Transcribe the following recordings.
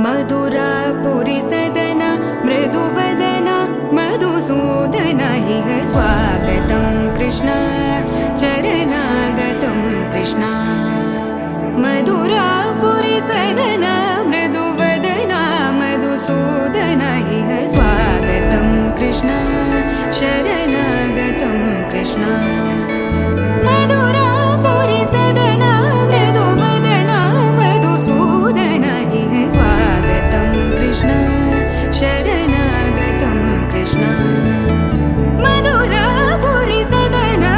मधुरापुरी सदना मृदुवदना मधुसूदन इह स्वागतं कृष्ण चरणागतं कृष्ण मधुरापुरी सदना मृदुवदना मधुसूदन इह स्वागतं कृष्ण शरणागतं कृष्ण मधुरापुरी सदना मृदुवदना मधुसूदन इह स्वागतं कृष्ण शरणागतं कृष्ण मधुरापुरी सदना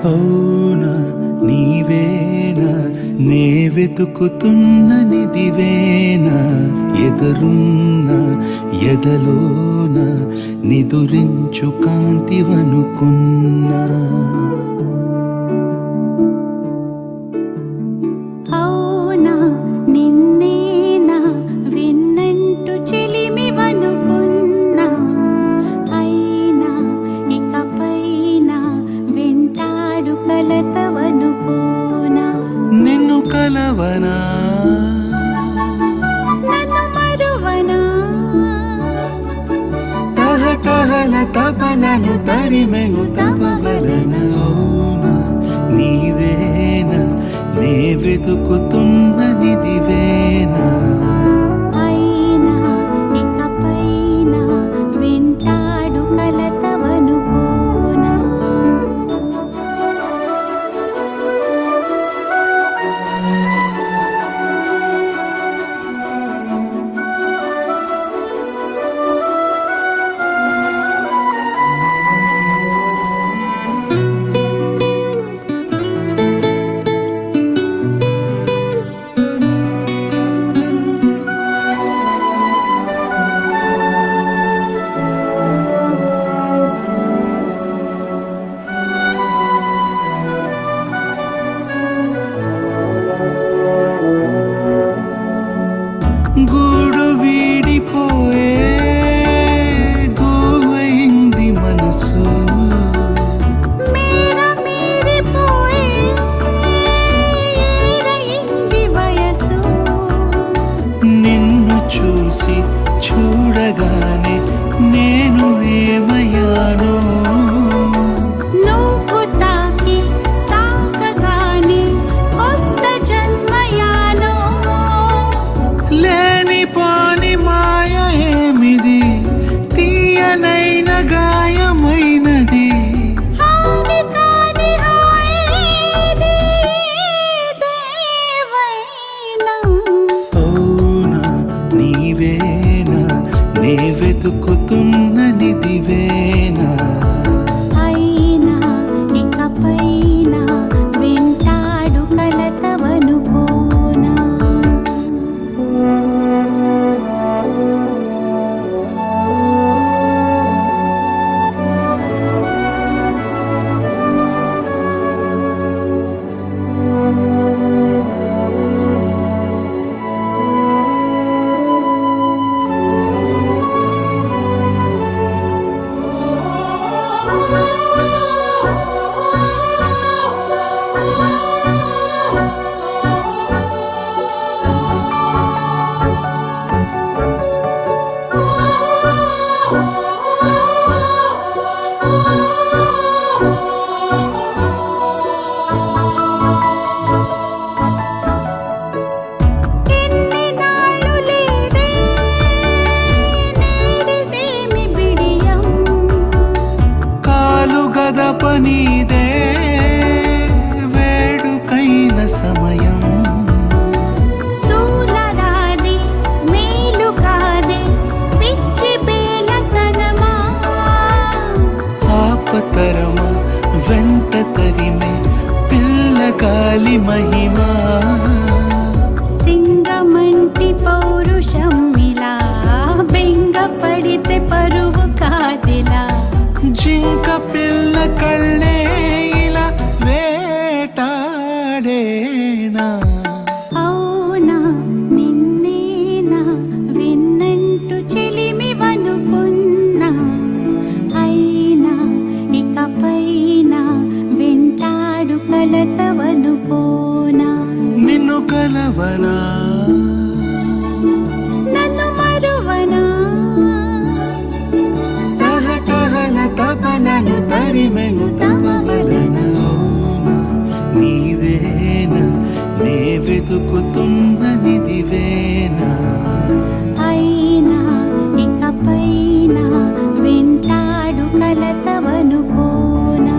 అవునా నీవేనా నే వెతుకుతున్న నిదివేనా ఎదురున్న ఎదలోన నిదురించు కాంతివనుకున్నా అవునా నిన్నేనా విన్నంటూ చెలిమివనుకున్నా అయినా ఇకపైన వింటాడు కలతవనుకోనా నిన్ను కలవనా నన్ను మరువనా తహతహల తపలను తరిమెను తపవలన అవునా నీవేనా నే వెతుకుతున్న నిదివేనా అయినా ఇకపైన వింటాడు కలతవనుకోనా గూడు వీడిపోయే గోవైంది మనసు మేర మీరిపోయే ఏరయింది వయసు నిన్ను చూసి చూడగానే నేను ఏమయ్యానో నువ్వు తాకి తాకగానే కొత్త జన్మయానో లేని పాని మాయ ఏమిది తీయనైన గాయమైనది హాని కాని హాయేది దేవైనా అవునా నీవేనా నే వెతుకుతున్న నిదివేనా అయినా ఇకపైన వింటాడు కలతవనుకోనా ఎన్ని నాళ్ళు లేదే నేడిదేమి బిడియం కాలు గదప నీదే వేడుకైన సమయం దూలరాది మేలు కాదే పిచ్చి బేలతనమా ఆపతరమా వెంట తరిమే పిల్లగాలి మహిమా సింగమంటి పౌరుషం ఇలా బెంగ పడితే పరువు కాదిలా జింక పిల్ల కళ్ళే ఇలా వేటాడేనా అవునా నిన్నేనా విన్నంటూ చెలిమివనుకున్నా అయినా ఇకపైన వింటాడు కలతవనుకోనా నిన్ను కలవనా నన్ను మరువనా తహతహల తపలను తరిమెను తపవలన అవునా నీవేనా నే వెతుకుతున్న నిదివేనా అయినా ఇకపైన వింటాడు కలతవనుకోనా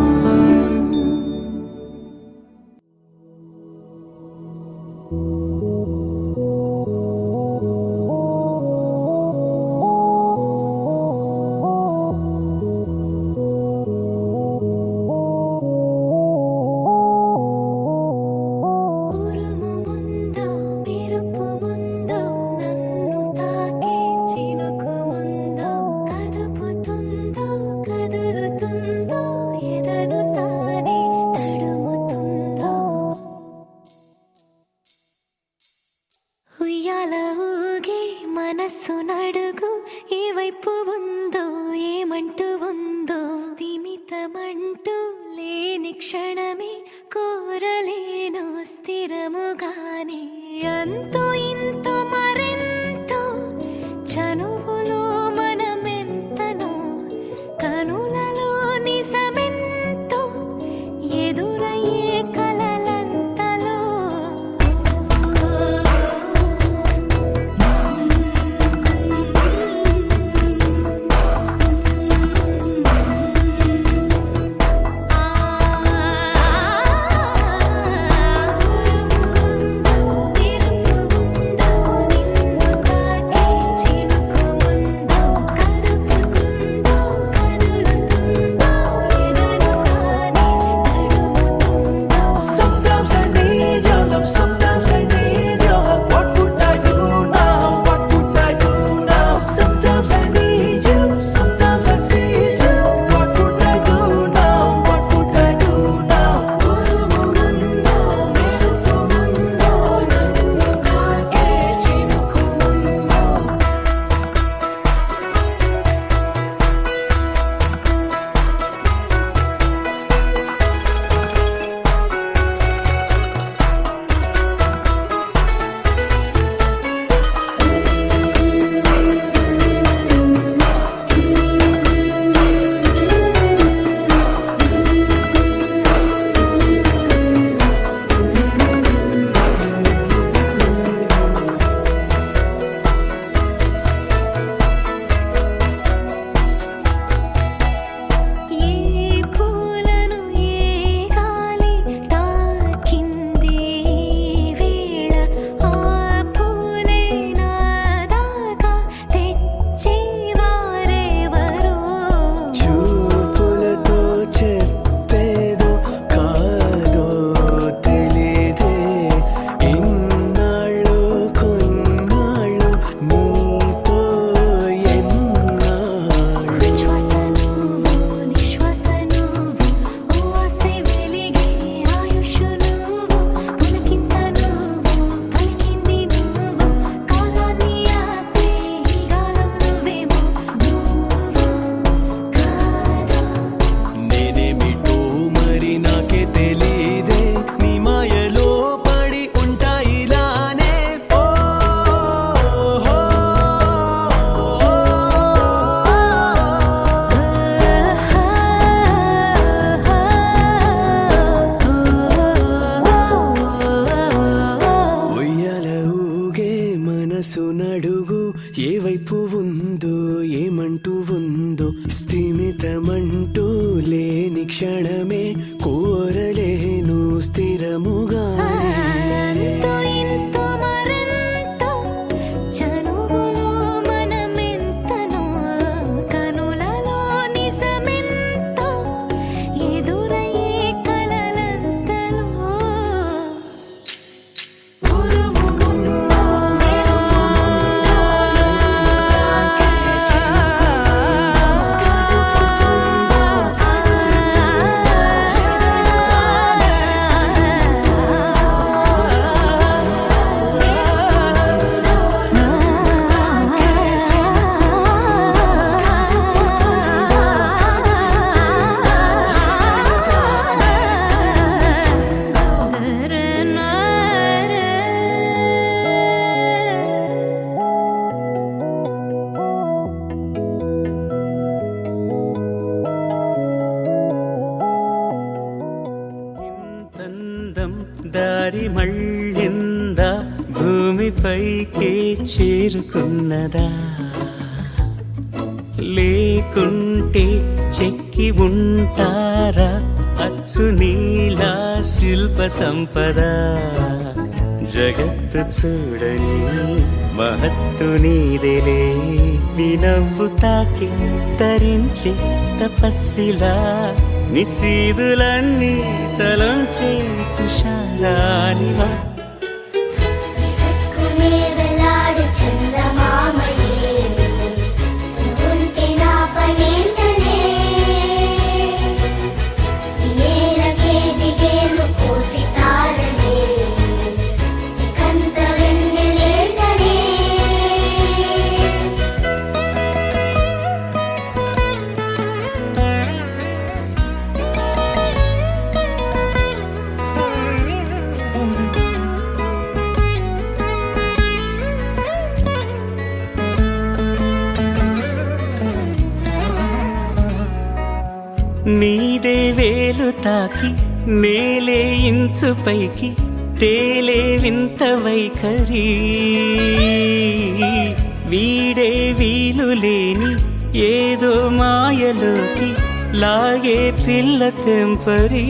అందం దారి మళ్ళిందా భూమిపైకే చేరుకున్నదా లేకుంటే చెక్కి ఉంటారా అచ్చు నీలా శిల్ప సంపద జగత్తు చూడని మహత్తు నీదేలే నీ నవ్వు తాకి తరించి తపస్సిలా నిశీదులన్నీ తలంచే తుషారానివా నీదే వేలు తాకి నేలే ఇంచు పైకి తేలే వింత వైఖరి వీడే వీలు లేని ఏదో మాయలోకి లాగే పిల్ల తెంపరి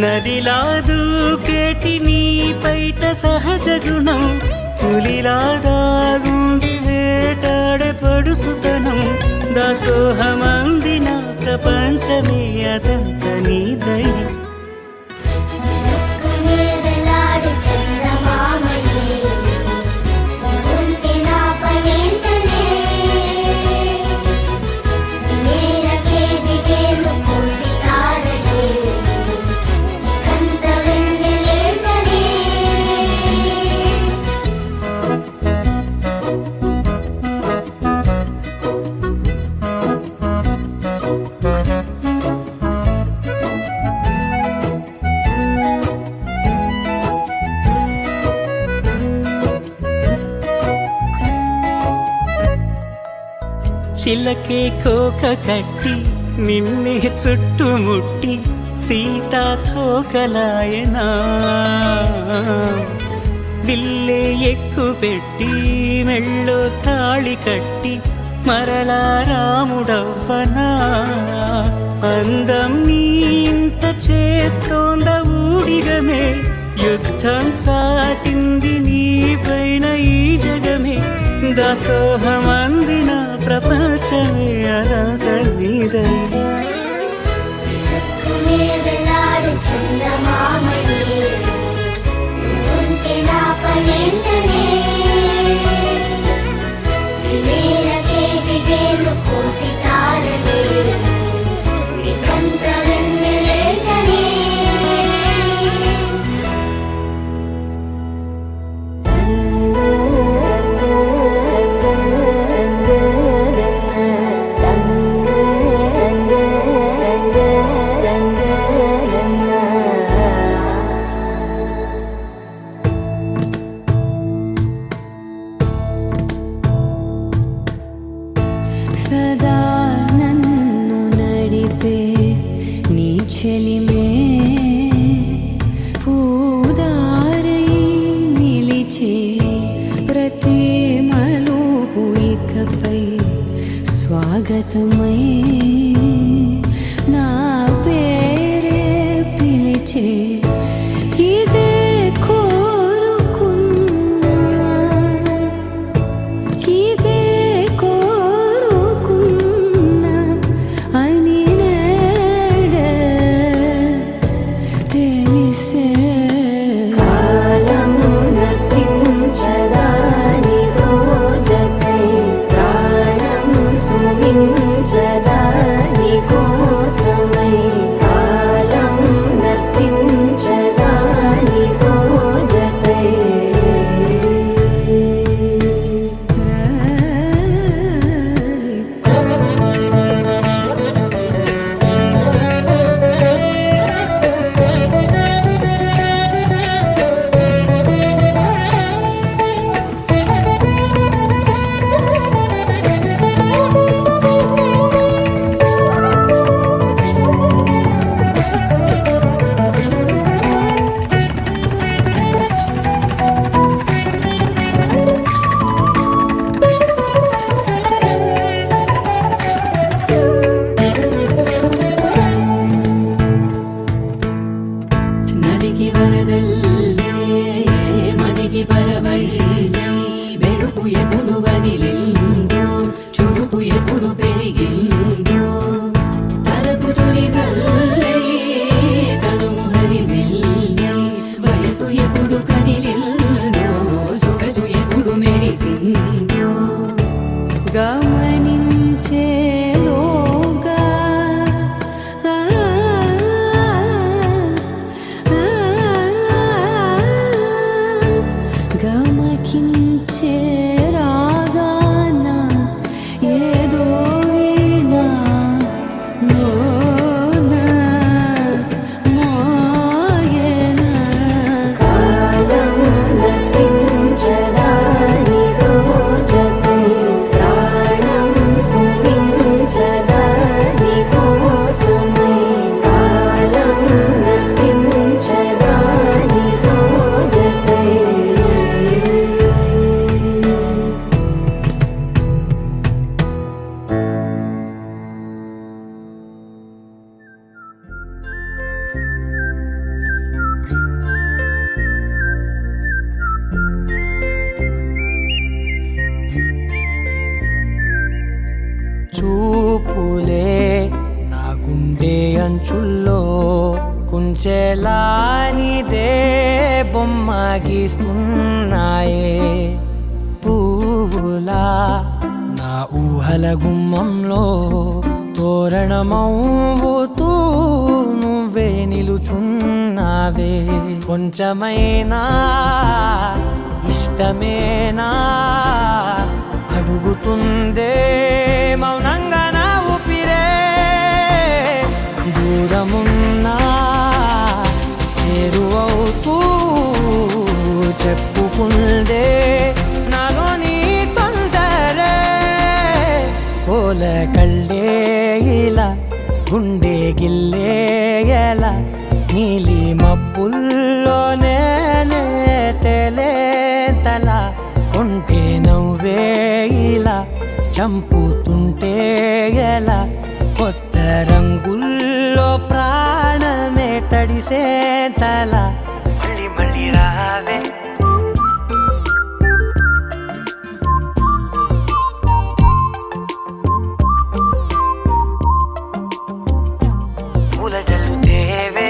నదిలా దూకేటి నీ పైట సహజ గుణం పులిలాదాగుండి వేటాడే పడుసుతనం దాసోహమందిన ప్రపంచమే అదంత నీదై చిలకే కోక కట్టి నిన్నే చుట్టుముట్టి సీతా కోకలాయనా విల్లే ఎక్కు పెట్టి మెళ్ళో తాళి కట్టి మరలా రాముడవ్వనా అందం నీ ఇంత చేస్తోంద ఊడిగమే యుద్ధం చాటింది నీ పైన ఈ జగమే దాసోహమందిన ప్రపంచమే అనంత నీదై సదా నన్ను నడిపే నీ చెలిమే పూదారై నిలిచే ప్రతి మలుపు ఇకపై స్వాగతమై నా పేరే పిలిచే ఇదే కోరుకున్నా ఇదే కోసమై కాలం నర్తించదాని ಮನದಲ್ಲೇ ಮನೆಗೆ ಬರಬಳ್ಳಿ ಬೆಳಕು ಎప్పుడు వదిలిందో చురుకు ఎప్పుడు పెరిగిందో తలపు తొలిసల్లే తనువు హరిమెల్లి వయసు ఎప్పుడు కదిలిందో సొగసు ఎప్పుడు మెరిసిందో గమనించేలోగా గమకించే రాగాన ఏదో వీణ నోన మోయన కాలం నతించదాని రోజతై ప్రాణం సుమించదాని కోసమై కాలం నతించదాని రోజతై చూపులే నా గుండె అంచుల్లో కుంచెలానిదే బొమ్మ గీస్తున్నాయే పువ్వులా నా ఊహల గుమ్మంలో తోరణమవుతూ నువ్వే నిలుచున్నావే కొంచెమైనా ఇష్టమేనా అడుగుతుందే మౌనంగా నా ఊపిరే దూరమున్నా చేరువవుతూ చెప్పుకుందే నాలో నీ తొందరే పోల కళ్ళే ఇలా గుండె గిల్లే ఎలా నీలి మబ్బుల్లోనే తేలేంతల కొంటే నవ్వే ఇలా చంపుతుంటే ఎలా కొత్త రంగుల్లో ప్రాణమే తడిసే తల మళ్ళీ మళ్ళీ రావే పూల జల్లుతేవే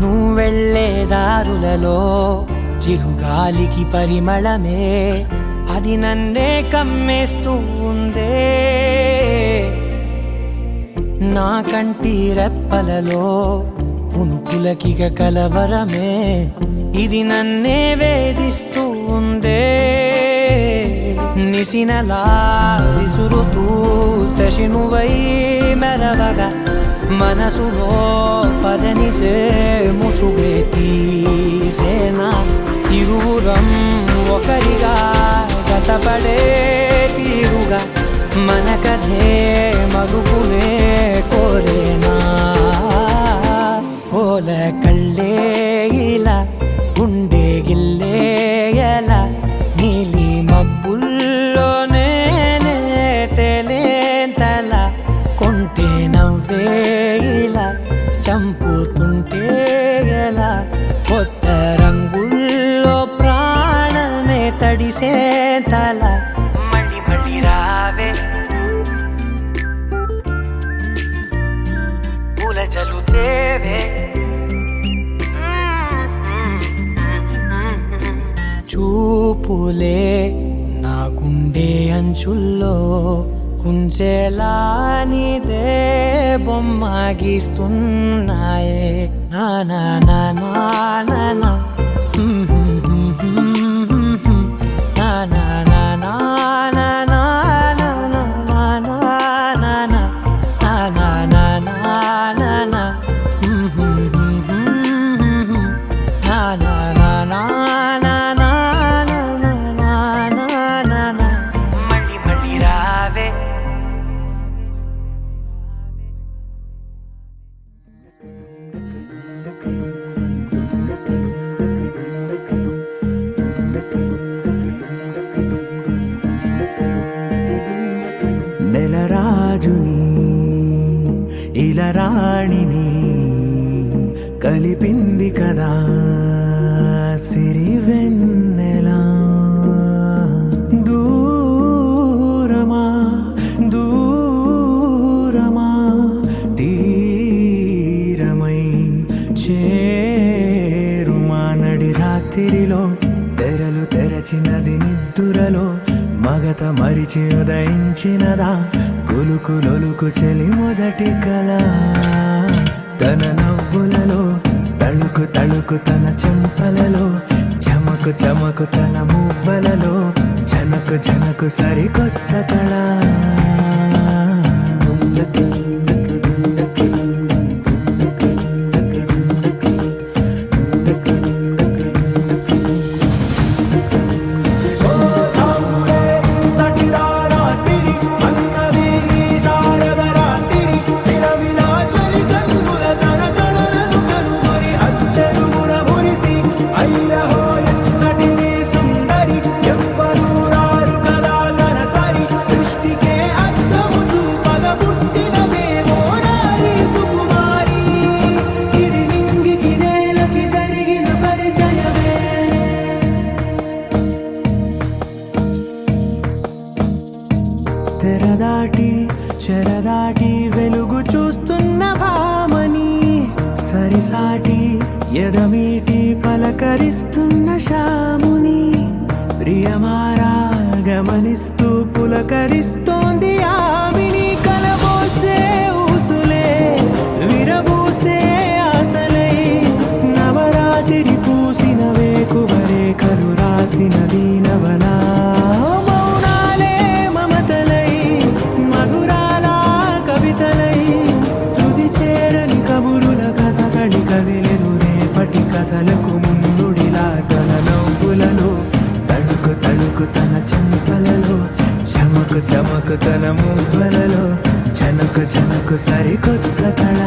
నువ్వు వెళ్ళే దారులలో చిరుగాలికి పరిమళమే అది నన్నే కమ్మేస్తూ ఉందే నా కంటి రెప్పలలో పునుకులకిగ కలవరమే ఇది నన్నే వేధిస్తూ ఉందే నిసినలా విసురుతూ శశినువై మెరవగా మనసులో పదనిసే ముసుగే తీసేనా ఇరువురం ఒకరిగా జతపడే తీరుగా మన కథే మరుగునే కోరేనా పోల కళ్ళే ఇలా గుండె గిల్లే ఎలా నీలి మబ్బుల్లోనే తేలేంతల కొంటే నవ్వే ఇలా చంపుతుంటే ఎలా కొత్త రంగుల్లో ప్రాణమే తడిసే తల మళ్ళీ మళ్ళీ రావే పూల జల్లుతేవే చూపులే నా గుండె అంచుల్లో కుంచెలానిదే బొమ్మ గీస్తున్నాయే నా నా నా నా నా నా నా నా నా నా నా నా మళ్ళీ మళ్ళీ రావే రాణిని కలిపింది కదా సిరివెన్నెలా. దూరమా దూరమా తీరమై చేరుమా నడి రాత్రిలో తెరలు తెరచినది నిద్దురలో మగత మరిచి ఉదయించినదా కులుకులొలుకు చెలి మొదటి కళ. తన నవ్వులలో తళుకు తళుకు తన చెంపలలో చమకు చమకు తన మువ్వలలో జనకు జనకు సరికొత్త కళ. తెరదాటి చెరదాటి వెలుగు చూస్తున్న భామని సరిసాటి ఎదమీటి పలకరిస్తున్న శాముని ప్రియమారా గమనిస్తూ పులకరిస్తోంది ఆవిని. కలబోసే ఊసులే విరబూసే ఆశలై నవరాత్రి పూసిన వేకువరేఖలు రాసిన దీనవనా. కదిలెను రేపటి కథలకు ముందుడిలా తన నవ్వులలో తడుకు తడుకు తన చెంపలలో చమకు చమకు తన మువ్వలలో జనకు జనకు సరికొత్త కళ.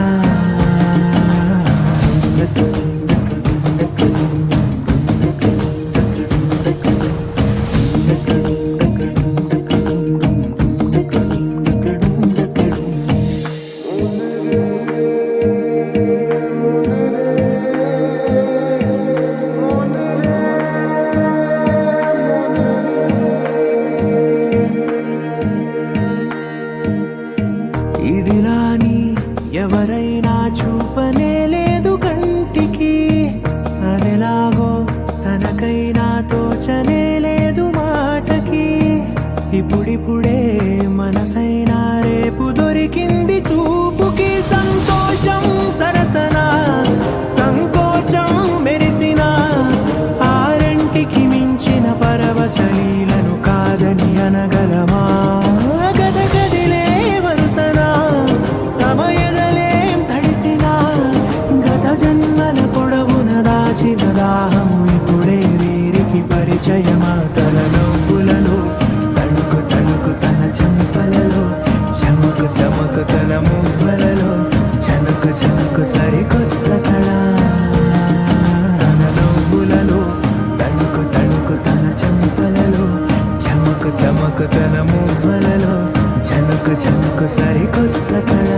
ఇదిలాని ఎవరైనా చూపనే లేదు కంటికి అదెలాగో తనకైనా తోచనే లేదు మాటకి. ఇప్పుడిప్పుడే మనసైనా రేపు దొరికింది చూపుకి. సంతోషం సరసన సంకోచం మెరిసిన ఆరంటికి మించిన పరవశలీలను కాదని అనగలమా. గద గదిలే వరుసనా తమ ఎదలేం తడిసినా గత జన్మల పొడవున దాచిన దాహము ఇప్పుడే వీరికి పరిచయమా. తన నవ్వులలో తణుకు తణుకు తన చెంపలలో చమకు చమకు తన మువ్వలలో జనకు జనకు సరికొత్త కళ. తన నవ్వులలో తణుకు తణుకు తన చెంపలలో చమకు చమకు తన మువ్వలలో జనకు జనకు సరికొత్త కళ.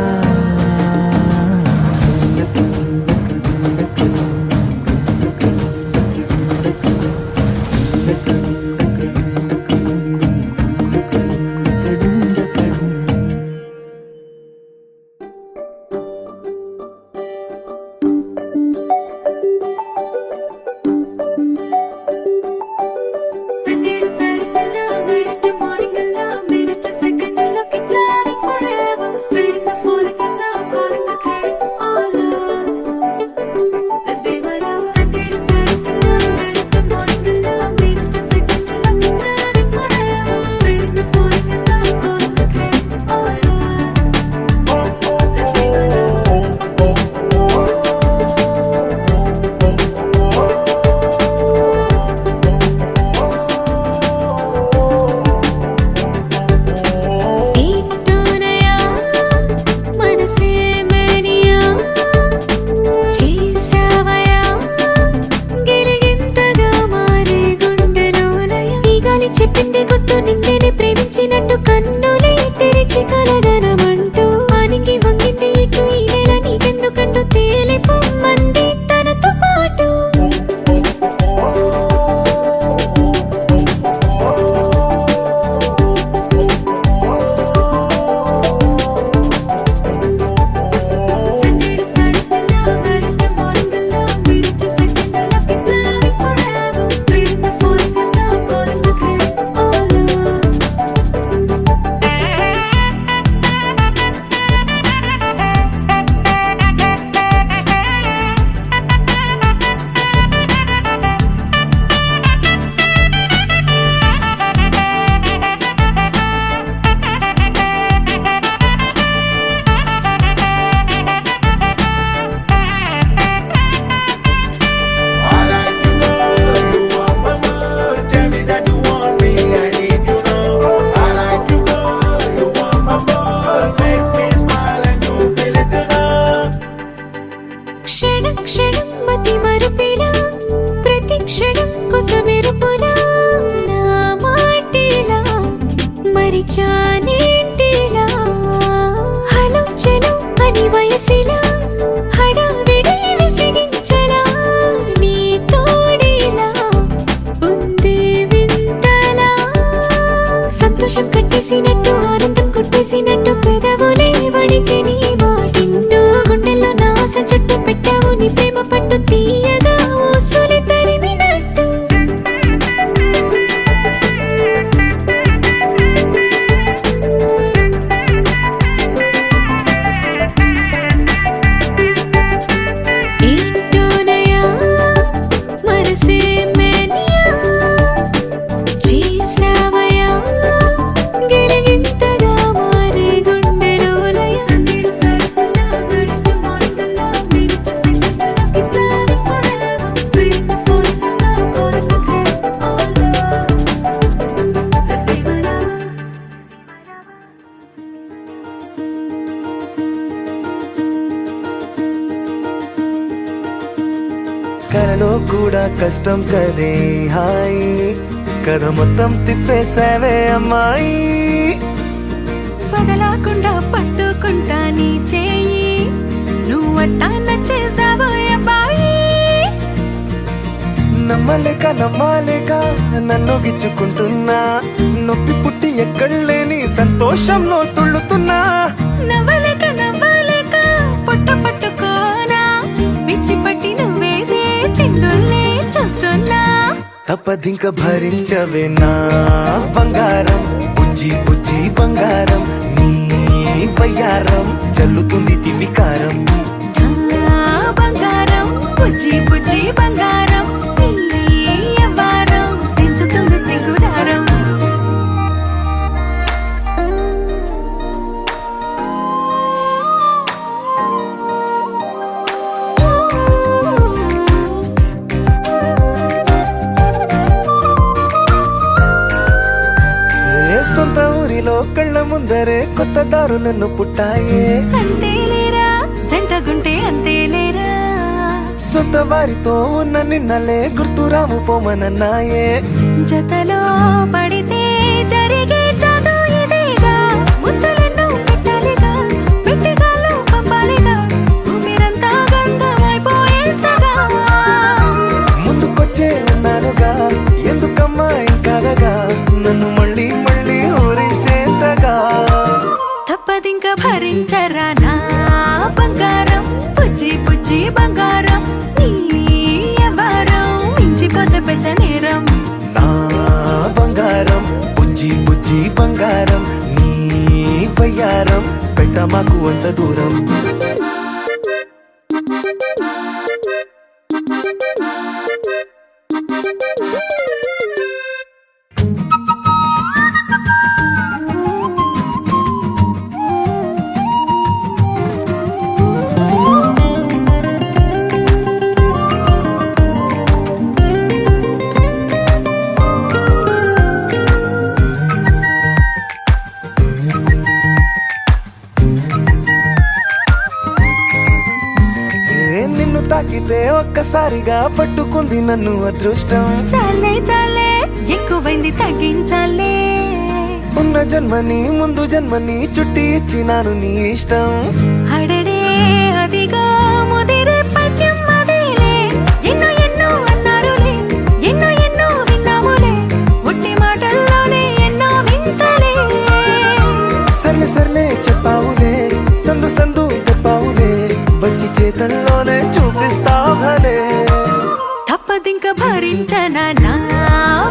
తెలిసినట్టు ఆనందం కొట్టేసినట్టు పెదవులే వడికి నీ మాటింటూ గుండెల్లో నా ఆశ చుట్టూ పెట్టావు నీ ప్రేమ పట్టు తీయగా ఊసులు తరిమినట్టు ఏంటోనయా మనసే మేనియా చేసావయా గిలిగింతగా మారే గుండెలోలయ సందడి సరుకులా గడుతూ మాటలా మినిట్ సెకండ్లా guitar forever wait for the love or the great all love let's be forever కలలో కూడా కష్టం కదే హాయి కథ మొత్తం తిప్పేసావే అమ్మాయి వదలకుండా పట్టుకుంటా నీ చేయి నువ్వట్టా నచ్చేసావో అబ్బాయి నమ్మలేక నమ్మాలేక నన్ను గిచ్చుకుంటున్నా నొప్పి పుట్టి ఎక్కడలేని సంతోషంలో తుళ్ళుతున్నా నవ్వలేక నవ్వలేక పొట్ట పట్టుకోనా పిచ్చి పట్టి నువ్వేసే చిందుల్నే చూస్తున్నా తప్పదింక భరించవే నా బంగారం బుజ్జి బుజ్జి బంగారం నీ వయ్యారం చల్లుతుంది తిమికారం ఆ బంగారం బుజ్జి బుజ్జి బంగారం నీ యవ్వారం పెంచుతుంది సిగ్గుదారం ఏ సొంత ఊరిలో కళ్ళ ముందరే కొత్త దారులను పుట్టాయే అంతేలేరా జంటగుంటే అంతేలేరా సొంత వారితో ఉన్న నిన్నలే గుర్తురాము పోమనన్నాయే జతలో పడితే జరిగే చదువు ఇదేగా ముద్దలెన్నో పెట్టాలిగా పెట్టిగాల్లో పంపాలిగా ఊపిరంతా గంతమైపోయేంతగా ముందుకొచ్చే ఉన్నానుగా ఎందుకమ్మా ఇంకాదగా నన్ను మళ్ళీ మళ్ళీ ఊరించేంతగా తప్పదింక భరించరా నా బంగారం బుజ్జి బుజ్జి బంగారం నీ యవ్వారం మించిపోతే పెద్ద నేరం నా బంగారం బుజ్జి బుజ్జి బంగారం నీ వయ్యారం పెట్ట మాకు అంత దూరం నిన్ను తాకితే ఒక్కసారిగా పట్టుకుంది నన్ను అదృష్టం చాలే చాలే ఎక్కువైంది తగ్గించాలే ఉన్న జన్మని ముందు జన్మని చుట్టి ఇచ్చినాను నీ ఇష్టం అడడే అదిగా ముదిరే పద్యం అదేలే ఎన్నో ఎన్నో అన్నారులే ఎన్నో ఎన్నో విన్నాములే ఒట్టి మాటల్లోనే ఎన్నో వింతలే సర్లే సర్లే చెప్పావులే సందు సందు చెప్పావులే వచ్చి చేతల్లోనే చూపిస్తావలే తప్పదింక భరించనా నా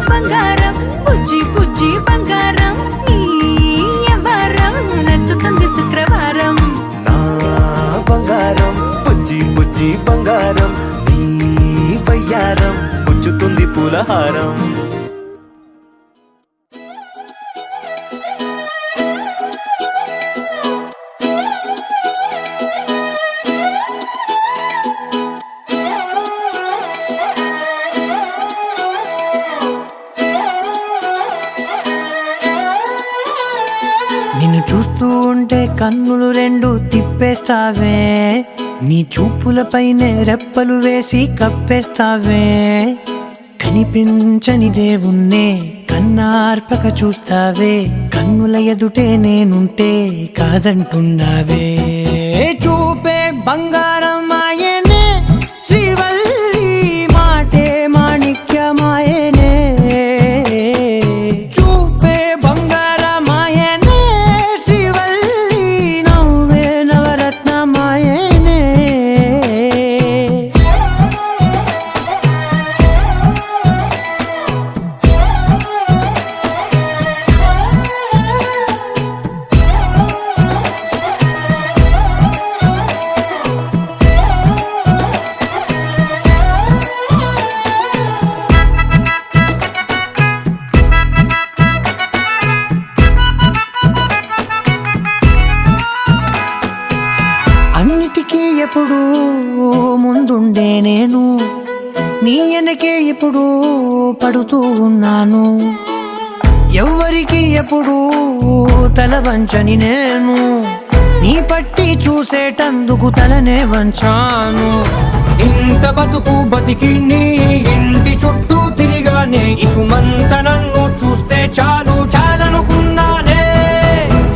బంగారం బుజ్జి బుజ్జి బంగారం నీ యవ్వారం నచ్చుతుంది శుక్రవారం నా బంగారం బుజ్జి బుజ్జి బంగారం నీ వయ్యారం పుచ్చుతుంది పూలహారం నిన్ను చూస్తూ ఉంటే కన్నులు రెండు తిప్పేస్తావే నీ చూపులపైనే రెప్పలు వేసి కప్పేస్తావే కనిపించని దేవుణ్ణే కన్నార్పక చూస్తావే కన్నుల ఎదుటే నేనుంటే కాదంటున్నావే చూపే బంగారం ఆయనే శ్రీవల్లి మాటే మాణిక్యమాయనే చూపే బంగారమాయనే నీ వెనకే ఎప్పుడు పడుతూ ఉన్నాను, ఎవ్వరికి ఎప్పుడు తల వంచని నేను, నీ పట్టి చూసేటందుకు తలనే వంచాను. ఇంత బతుకు బతికి నీ ఇంటి చుట్టూ తిరిగానే, ఇసుమంత నన్ను చూస్తే చాలు చాలనుకున్నానే.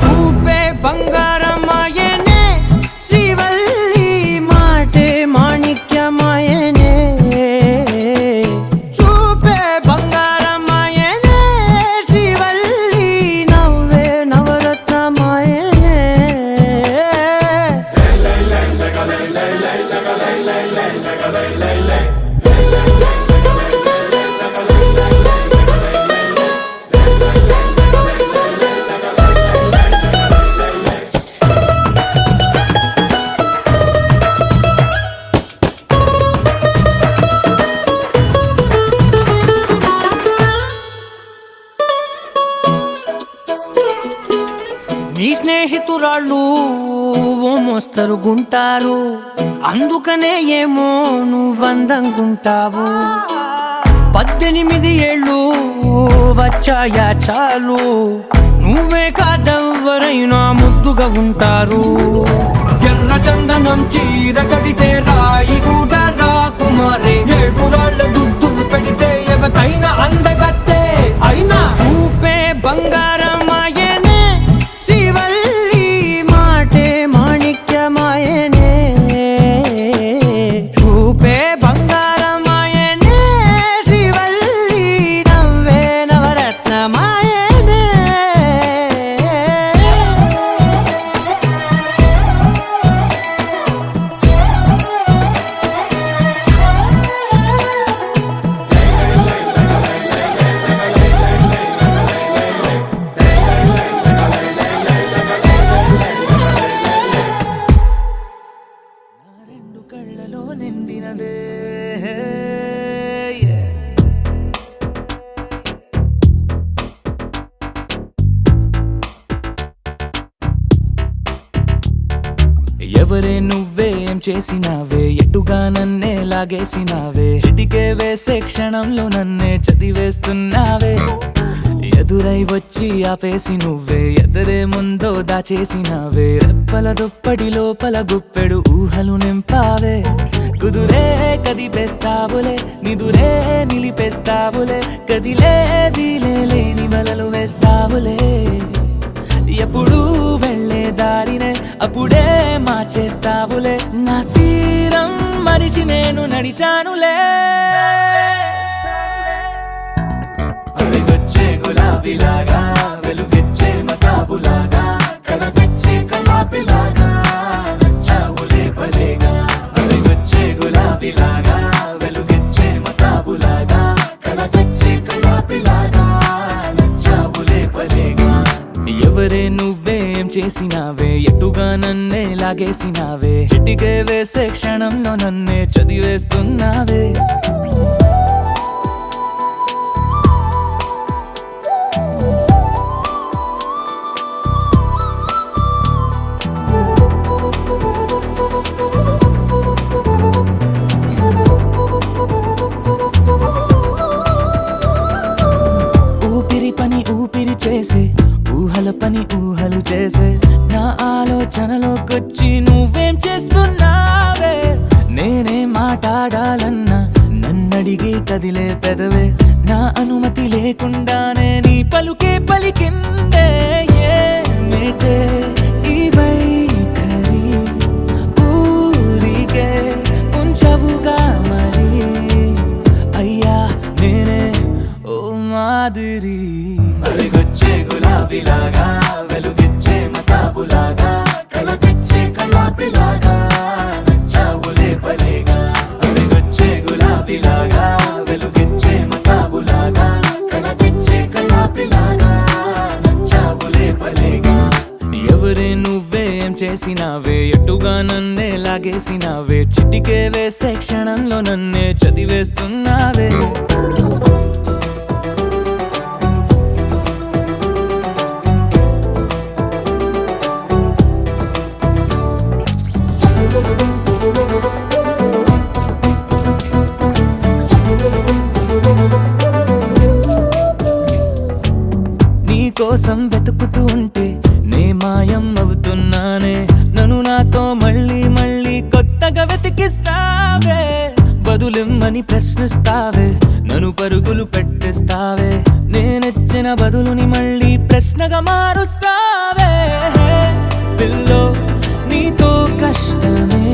చూపే బంగారమాయనే, శ్రీవల్లి మాటే మాణిక్యమాయనే. చూపే బంగారమాయనే, శ్రీవల్లి నవ్వే నవరత్నమాయనే. నీ స్నేహితురాళ్ళు ఓ మోస్తరుగుంటారు, అందుకనే ఏమో నువ్వందంగుంటావు. 18 ఏళ్ళు వచ్చాయా చాలు, నువ్వే కాదెవ్వరైనా ముద్దుగా ఉంటారు. ఎర్ర చందనం చీర కడితే రాయి కూడా రాకుమారే, 7 రాళ్ళ దుద్దులు పెడితే ఎవతైనా అందగత్తే అయినా. చూపే బంగారమాయనే, శ్రీవల్లి మాటే మాణిక్యమాయనే. చూపే బంగారమాయనే, శ్రీవల్లి నవ్వే నవరత్నమాయనే. రెండు కళ్ళలో నిండినదే ఎవరే నువ్వే ఏం చేసినావే, ఎటుగా నన్నే లాగేసినావే, చిటికే వేసే క్షణంలో నన్నే చదివేస్తున్నావే. ఎదురై వచ్చి ఆపేసి నువ్వే ఎదరే ముందో దాచేసినావే, రెప్పల దుప్పటి లోపల గుప్పెడు ఊహలు నింపావే. కుదురే కదిపేస్తావులే, నిదురే నిలిపేస్తావులే, కదిలే వీలే లేని వలలు వేస్తావులే. ఎప్పుడు వెళ్ళే దారినే అప్పుడే మార్చేస్తావులే, నా తీరం మరిచి నేను నడిచానులే. అవి వచ్చే గులాబీలాగా, వెలుగెచ్చే మతాబులాగా, కలగచ్చే కలాపిలాగా, నచ్చావులే భలేగా. అవి వచ్చే గులాబీలాగా, వెలుగెచ్చే మతాబులాగా, కలగచ్చే కలాపిలాగా, నచ్చావులే భలేగా. ఎవరే నువ్వేం చేసినావే, ఎటుగా నన్నే లాగేసినావే, చిటికే వేసే క్షణంలో నన్నే చదివేస్తున్నావే. ఊపిరి పని ఊపిరి చేసే, ఊహల పని ఊహలు చేసే, నా ఆలోచనలోకొచ్చి నువ్వేం చేస్తున్నావే. నేనే మాట్లాడాలన్నా నన్నడిగి కదిలే పెదవే, నా అనుమతి లేకుండానే నీ పలుకే పలికిందే. ఏమిటే ఈ వైఖరి, ఊరికే ఉంచవుగా మరి, అయ్యా నేనే ఓ మాదిరి. అవి వచ్చే గులాబీలాగా, వెలుగెచ్చే మతాబులాగా, కలగచ్చే కలాపిలాగా, నచ్చావులే భలేగా. అవి వచ్చే గులాబీలాగా, వెలుగెచ్చే మతాబులాగా, కలగచ్చే కలాపిలాగా, నచ్చావులే భలేగా. ఎవరే నువ్వేం చేసినావే, ఎటుగా నన్నే లాగేసినావే, చిటికే వేసే క్షణంలో నన్నే చదివేస్తున్నావే. కోసం వెతుకుతూ ఉంటే నే మాయం అవుతున్నానే. నన్ను నాతో మళ్ళీ మళ్ళీ కొత్తగా వెతికిస్తావే, బదులిమ్మని ప్రశ్నిస్తావే, నన్ను పరుగులు పెట్టిస్తావే. నేనెచ్చిన బదులుని మళ్ళీ ప్రశ్నగా మారుస్తావే. పిల్లో నీతో కష్టమే,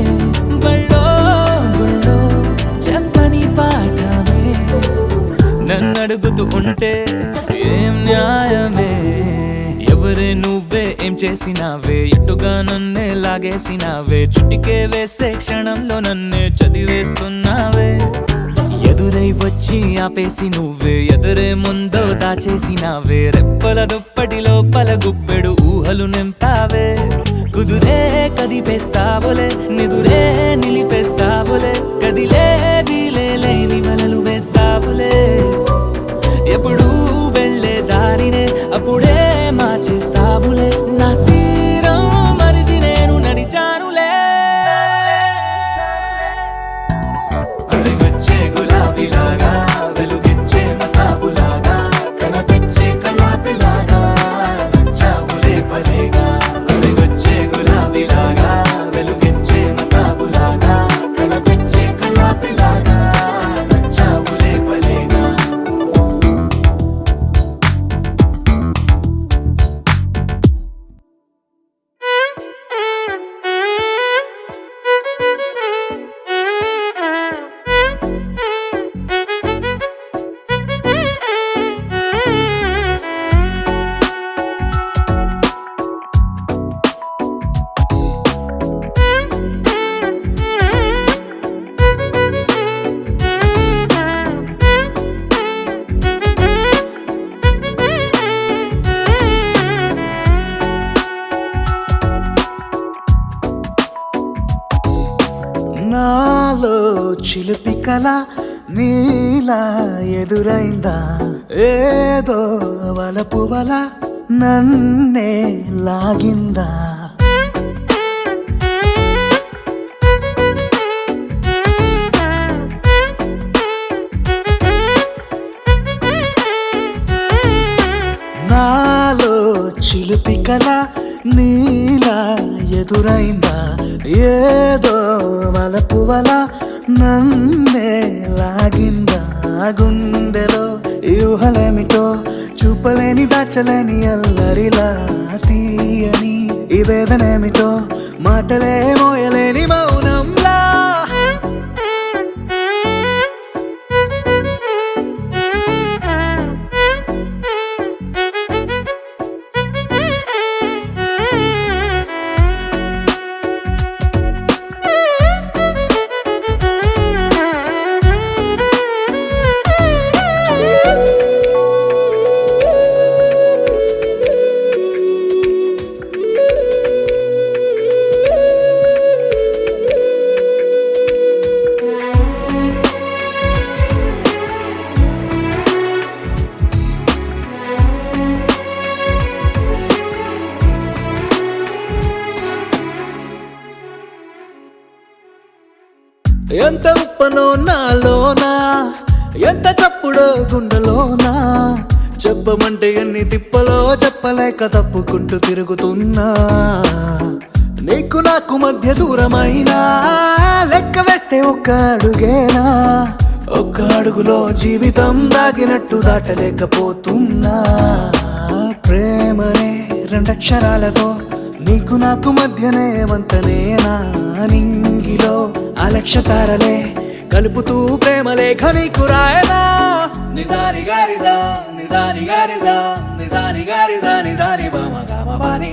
బళ్ళో గుళ్ళో చెప్పని పాఠమే. నన్ను అడుగుతూ ఉంటే ఏం న్యాయమే. ఎవరే నువ్వే ఏం చేసినావే, ఎటుగా నన్నే లాగేసినావే. చుట్టికే వేసే క్షణంలో నన్నే చదివేస్తున్నావే. ఎదురై వచ్చి ఆపేసి నువ్వే ఎదురే ముందో దాచేసినావే. రెప్పల దుప్పటి లోపల గుప్పెడు ఊహలు నింపావే. కుదురే కదిపేస్తావులే, నిదురే నిలిపేస్తావులే. కదిలే వీలే లేని వలలు వేస్తావులే. ఎప్పుడు వెళ్ళే దారినే అప్పుడే మార్చేస్తావులే. నా తీరం మరిచి నేను నడిచానులే. అలిగొచ్చే గులాబీలాగా వెలుగిచ్చే మతాబులాగా కల తెచ్చే కళాపిలాగా నచ్చావులే భలేగా. అలిగొచ్చే గులాబీలాగా వెలుగిచ్చే మతాబులాగా కల తెచ్చే కళాపిలాగా నచ్చావులే భలేగా. నాలో చిలిపి కళ నీలా ఎదురైందా, ఏదో వలపు వల నన్నే లాగిందా. నాలో చిలిపి కళ నీలా ఎదురైందా, ఏదో వలపు వల నన్నే లాగిందా. గుండెలో యూహలేమిటో చూపలేని దాచలేని అల్లరిలా తీయని ఈ వేదనేమిటో మాటలే మోయలేని మౌనంలా. ఎంత ఉప్పనో నాలోనా, ఎంత చప్పుడో గుండెలోనా. చెప్పమంటే ఎన్ని తిప్పలో చెప్పలేక తప్పుకుంటూ తిరుగుతున్నా. నీకు నాకు మధ్య దూరమైనా లెక్క వేస్తే ఒక్క అడుగేనా. ఒక్క అడుగులో జీవితం దాగినట్టు దాటలేకపోతున్నా. ప్రేమనే రెండక్షరాలతో నీకు నాకు మధ్యనే వంతనేనా. నింగిలో అలక్షతారలే కలుపుతూ ప్రేమ లేఖ నీకు రాయనా. నిజాని గారిజా నిజాని గారిజా నిజాని గారిజా నిజాని బామ గామ బాని